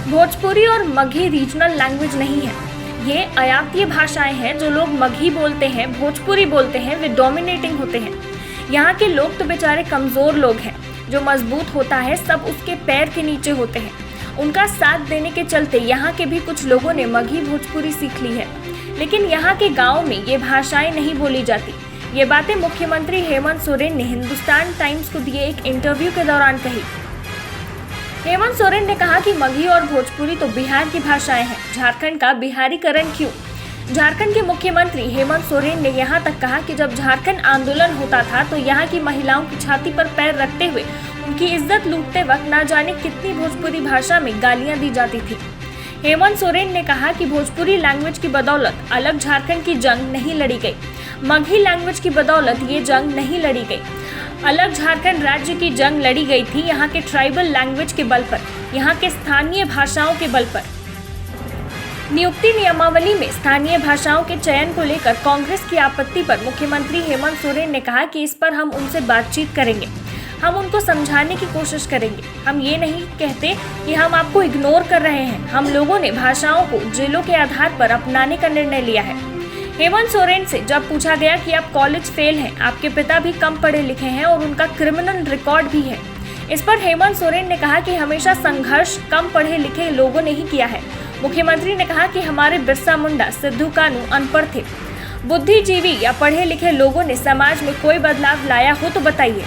भोजपुरी और Magahi regional language नहीं है, ये आयातीय भाषाएं हैं। जो लोग मगही बोलते हैं, भोजपुरी बोलते हैं, वे डोमिनेटिंग होते हैं। यहाँ के लोग तो बेचारे कमजोर लोग हैं। जो मजबूत होता है सब उसके पैर के नीचे होते हैं। उनका साथ देने के चलते यहाँ के भी कुछ लोगों ने मगही भोजपुरी सीख ली है, लेकिन यहाँ के गाँव में ये भाषाएं नहीं बोली जाती। ये बातें मुख्यमंत्री हेमंत सोरेन ने हिंदुस्तान टाइम्स को दिए एक इंटरव्यू के दौरान कही। हेमंत सोरेन ने कहा कि मगही और भोजपुरी तो बिहार की भाषाएं हैं, झारखंड का बिहारीकरण क्यों? झारखंड के मुख्यमंत्री हेमंत सोरेन ने यहाँ तक कहा कि जब झारखंड आंदोलन होता था तो यहाँ की महिलाओं की छाती पर पैर रखते हुए उनकी इज्जत लूटते वक्त ना जाने कितनी भोजपुरी भाषा में गालियां दी जाती थी। हेमंत सोरेन ने कहा कि भोजपुरी लैंग्वेज की बदौलत अलग झारखंड की जंग नहीं लड़ी गई, मगही लैंग्वेज की बदौलत ये जंग नहीं लड़ी गई। अलग झारखंड राज्य की जंग लड़ी गई थी यहाँ के ट्राइबल लैंग्वेज के बल पर, यहाँ के स्थानीय भाषाओं के बल पर। नियुक्ति नियमावली में स्थानीय भाषाओं के चयन को लेकर कांग्रेस की आपत्ति पर मुख्यमंत्री हेमंत सोरेन ने कहा कि इस पर हम उनसे बातचीत करेंगे, हम उनको समझाने की कोशिश करेंगे। हम ये नहीं कहते कि हम आपको इग्नोर कर रहे हैं। हम लोगों ने भाषाओं को जिलों के आधार पर अपनाने का निर्णय लिया है। हेमंत सोरेन से जब पूछा गया कि आप कॉलेज फेल हैं, आपके पिता भी कम पढ़े लिखे हैं और उनका क्रिमिनल रिकॉर्ड भी है, इस पर हेमंत सोरेन ने कहा कि हमेशा संघर्ष कम पढ़े लिखे लोगों ने ही किया है। मुख्यमंत्री ने कहा कि हमारे बिरसा मुंडा, सिद्धू कानू अनपढ़ थे। बुद्धिजीवी या पढ़े लिखे लोगों ने समाज में कोई बदलाव लाया हो तो बताइए।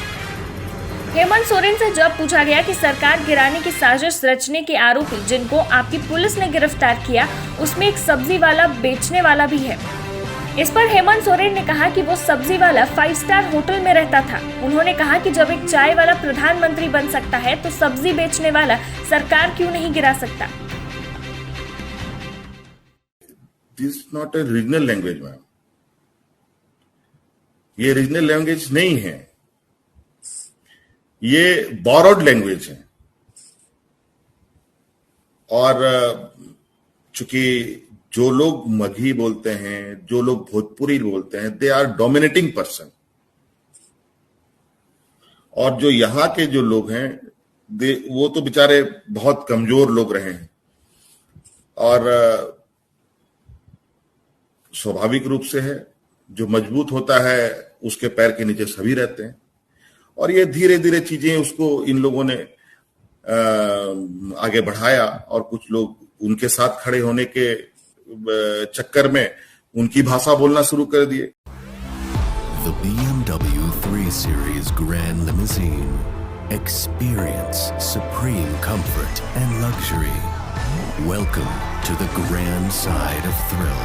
हेमंत सोरेन से जब पूछा गया कि सरकार गिराने की साजिश रचने के आरोपी जिनको आपकी पुलिस ने गिरफ्तार किया, उसमें एक सब्जी वाला बेचने वाला भी है, इस पर हेमंत सोरेन ने कहा कि वो सब्जी वाला 5 स्टार होटल में रहता था। उन्होंने कहा कि जब एक चाय वाला प्रधानमंत्री बन सकता है तो सब्जी बेचने वाला सरकार क्यों नहीं गिरा सकता? This is not a regional language, ma'am. ये रीजनल लैंग्वेज नहीं है, ये बोरोड लैंग्वेज है। और चूंकि जो लोग मगही बोलते हैं, जो लोग भोजपुरी बोलते हैं, दे आर डोमिनेटिंग पर्सन। और जो यहाँ के जो लोग हैं वो तो बेचारे बहुत कमजोर लोग रहे हैं। और स्वाभाविक रूप से है, जो मजबूत होता है उसके पैर के नीचे सभी रहते हैं। और ये धीरे धीरे चीजें उसको इन लोगों ने आगे बढ़ाया और कुछ लोग उनके साथ खड़े होने के चक्कर में उनकी भाषा बोलना शुरू कर दिए। The BMW 3 Series Grand Limousine. Experience supreme comfort and luxury. Welcome to the grand side of thrill.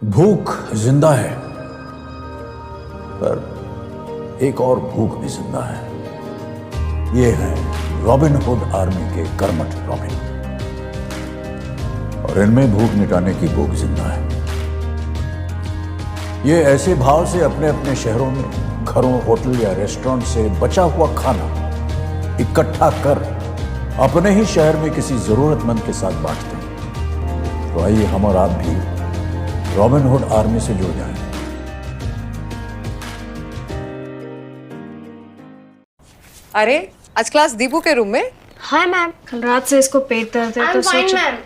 भूख जिंदा है, पर एक और भूख भी जिंदा है। ये है रॉबिन हुड आर्मी के कर्मठ रॉबिन, और इनमें भूख मिटाने की भूख जिंदा है। ये ऐसे भाव से अपने अपने शहरों में घरों, होटल या रेस्टोरेंट से बचा हुआ खाना इकट्ठा कर अपने ही शहर में किसी जरूरतमंद के साथ बांटते हैं। तो आइए हम और आप भी रॉबिन हुड आर्मी से जुड़ जाएं। अरे आज क्लास दीपू के रूम में? हाय मैम, कल रात से इसको पेट दर्द है तो सोच। मैम।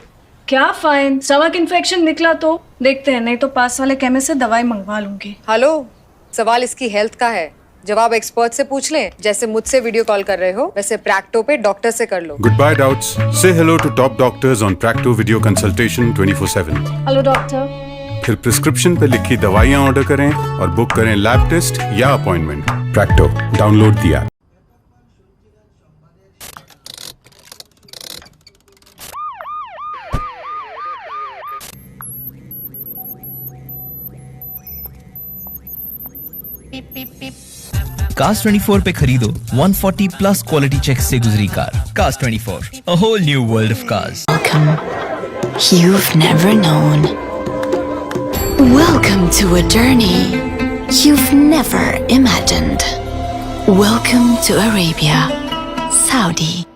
क्या फाइन? स्टमक इन्फेक्शन निकला तो देखते हैं, नहीं तो पास वाले केमिस्ट से दवाई मंगवा लूंगी। हेलो, सवाल इसकी हेल्थ का है, जवाब एक्सपर्ट से पूछ लें। जैसे मुझसे वीडियो कॉल कर रहे हो वैसे प्रैक्टो पे डॉक्टर से कर लो। Goodbye doubts. Say hello to top doctors on Practo video consultation 24/7. Hello doctor. फिर प्रिस्क्रिप्शन पे लिखी दवाइयाँ ऑर्डर करें और बुक करें लैब टेस्ट या appointment. Practo, download the app. Beep beep beep. Cars 24 पे खरीदो 140 प्लस क्वालिटी चेक से गुजरी car. Cars 24, a whole new world of cars. Welcome. You've never known. Welcome to a journey you've never imagined. Welcome to Arabia, Saudi.